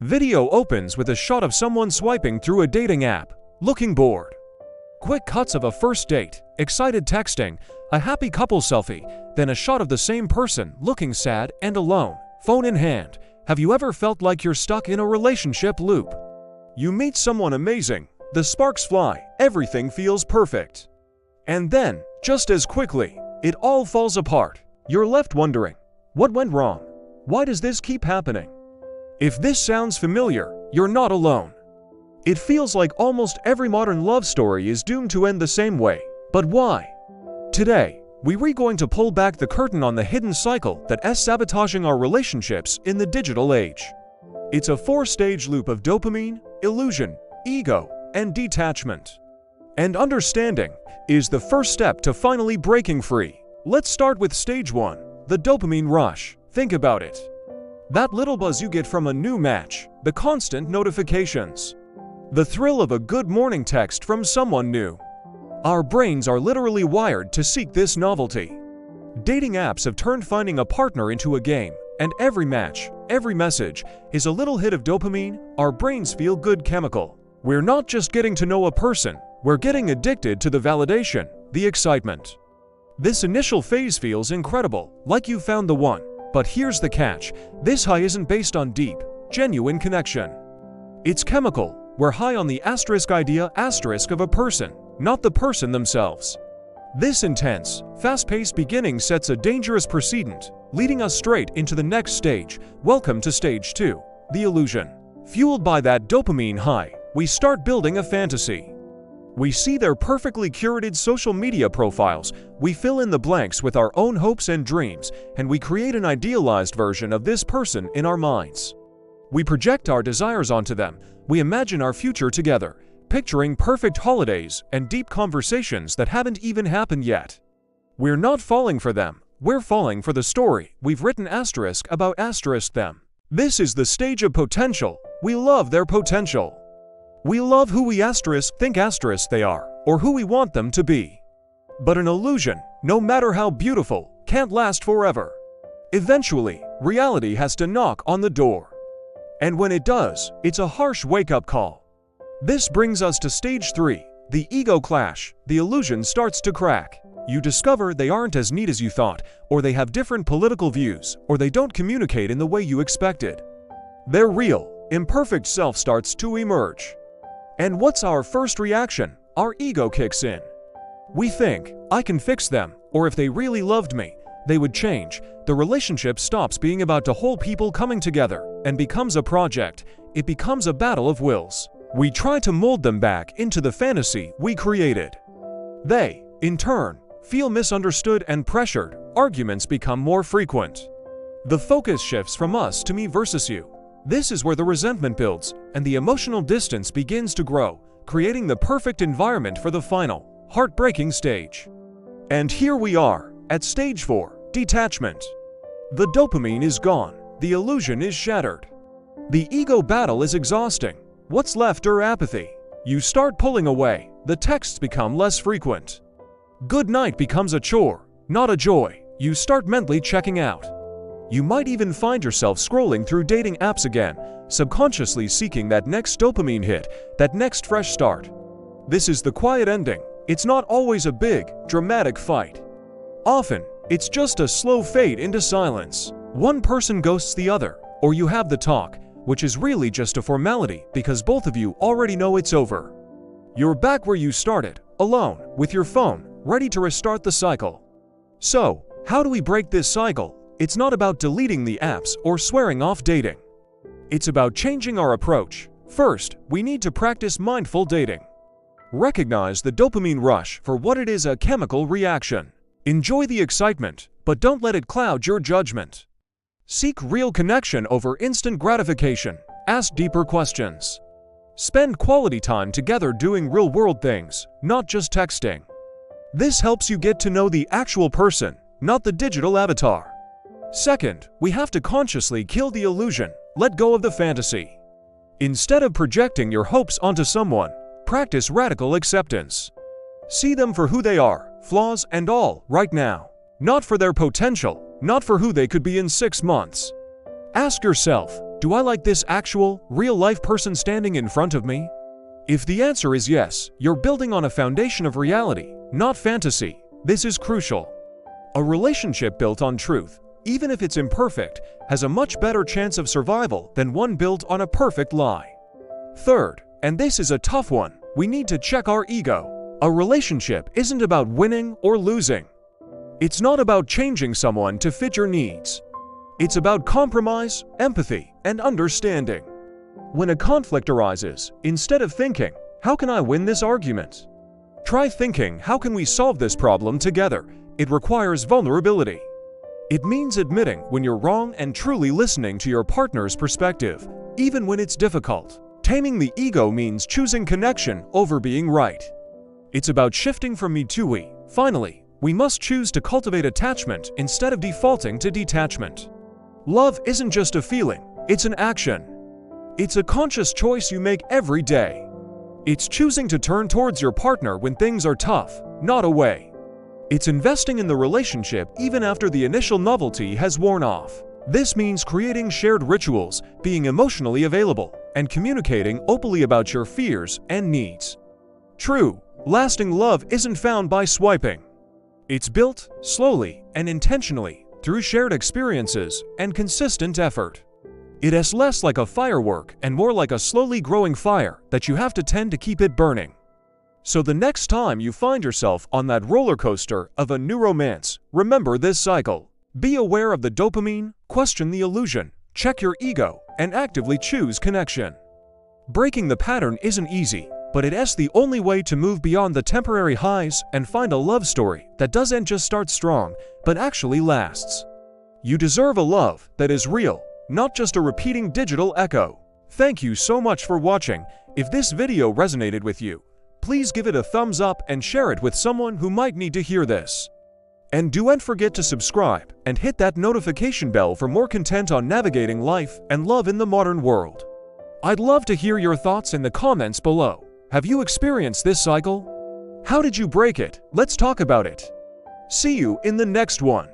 Video opens with a shot of someone swiping through a dating app, looking bored. Quick cuts of a first date, excited texting, a happy couple selfie, then a shot of the same person looking sad and alone, phone in hand. Have you ever felt like you're stuck in a relationship loop? You meet someone amazing, the sparks fly, everything feels perfect. And then, just as quickly, it all falls apart. You're left wondering, what went wrong? Why does this keep happening? If this sounds familiar, you're not alone. It feels like almost every modern love story is doomed to end the same way. But why? Today, we're going to pull back the curtain on the hidden cycle that is sabotaging our relationships in the digital age. It's a four-stage loop of dopamine, illusion, ego, and detachment. And understanding is the first step to finally breaking free. Let's start with stage 1, the dopamine rush. Think about it. That little buzz you get from a new match, the constant notifications, the thrill of a good morning text from someone new. Our brains are literally wired to seek this novelty. Dating apps have turned finding a partner into a game, and every match, every message, is a little hit of dopamine, our brains feel good chemical. We're not just getting to know a person, we're getting addicted to the validation, the excitement. This initial phase feels incredible, like you found the one. But here's the catch, this high isn't based on deep, genuine connection. It's chemical, we're high on the idea of a person, not the person themselves. This intense, fast-paced beginning sets a dangerous precedent, leading us straight into the next stage. Welcome to stage 2, the illusion. Fueled by that dopamine high, we start building a fantasy. We see their perfectly curated social media profiles, we fill in the blanks with our own hopes and dreams, and we create an idealized version of this person in our minds. We project our desires onto them, we imagine our future together, picturing perfect holidays and deep conversations that haven't even happened yet. We're not falling for them, we're falling for the story we've written about them. This is the stage of potential. We love their potential. We love who we think they are, or who we want them to be. But an illusion, no matter how beautiful, can't last forever. Eventually, reality has to knock on the door. And when it does, it's a harsh wake-up call. This brings us to stage 3, the ego clash. The illusion starts to crack. You discover they aren't as neat as you thought, or they have different political views, or they don't communicate in the way you expected. Their real, imperfect self starts to emerge. And what's our first reaction? Our ego kicks in. We think, I can fix them, or if they really loved me, they would change. The relationship stops being about two whole people coming together and becomes a project. It becomes a battle of wills. We try to mold them back into the fantasy we created. They, in turn, feel misunderstood and pressured. Arguments become more frequent. The focus shifts from us to me versus you. This is where the resentment builds, and the emotional distance begins to grow, creating the perfect environment for the final, heartbreaking stage. And here we are, at stage 4, detachment. The dopamine is gone, the illusion is shattered. The ego battle is exhausting. What's left are apathy. You start pulling away, the texts become less frequent. Good night becomes a chore, not a joy. You start mentally checking out. You might even find yourself scrolling through dating apps again, subconsciously seeking that next dopamine hit, that next fresh start. This is the quiet ending. It's not always a big, dramatic fight. Often, it's just a slow fade into silence. One person ghosts the other, or you have the talk, which is really just a formality because both of you already know it's over. You're back where you started, alone, with your phone, ready to restart the cycle. So, how do we break this cycle? It's not about deleting the apps or swearing off dating. It's about changing our approach. First, we need to practice mindful dating. Recognize the dopamine rush for what it is, a chemical reaction. Enjoy the excitement, but don't let it cloud your judgment. Seek real connection over instant gratification. Ask deeper questions. Spend quality time together doing real-world things, not just texting. This helps you get to know the actual person, not the digital avatar. Second, we have to consciously kill the illusion, let go of the fantasy. Instead of projecting your hopes onto someone, practice radical acceptance. See them for who they are, flaws and all, right now. Not for their potential, not for who they could be in 6 months. Ask yourself, Do I like this actual, real-life person standing in front of me? If the answer is yes, you're building on a foundation of reality, not fantasy. This is crucial. A relationship built on truth, even if it's imperfect, has a much better chance of survival than one built on a perfect lie. Third, and this is a tough one, we need to check our ego. A relationship isn't about winning or losing. It's not about changing someone to fit your needs. It's about compromise, empathy, and understanding. When a conflict arises, instead of thinking, "How can I win this argument?" try thinking, "How can we solve this problem together?" It requires vulnerability. It means admitting when you're wrong and truly listening to your partner's perspective, even when it's difficult. Taming the ego means choosing connection over being right. It's about shifting from me to we. Finally, we must choose to cultivate attachment instead of defaulting to detachment. Love isn't just a feeling, it's an action. It's a conscious choice you make every day. It's choosing to turn towards your partner when things are tough, not away. It's investing in the relationship even after the initial novelty has worn off. This means creating shared rituals, being emotionally available, and communicating openly about your fears and needs. True, lasting love isn't found by swiping. It's built, slowly and intentionally, through shared experiences and consistent effort. It is less like a firework and more like a slowly growing fire that you have to tend to keep it burning. So the next time you find yourself on that roller coaster of a new romance, remember this cycle. Be aware of the dopamine, question the illusion, check your ego, and actively choose connection. Breaking the pattern isn't easy, but it is the only way to move beyond the temporary highs and find a love story that doesn't just start strong, but actually lasts. You deserve a love that is real, not just a repeating digital echo. Thank you so much for watching. If this video resonated with you, please give it a thumbs up and share it with someone who might need to hear this. And don't forget to subscribe and hit that notification bell for more content on navigating life and love in the modern world. I'd love to hear your thoughts in the comments below. Have you experienced this cycle? How did you break it? Let's talk about it. See you in the next one.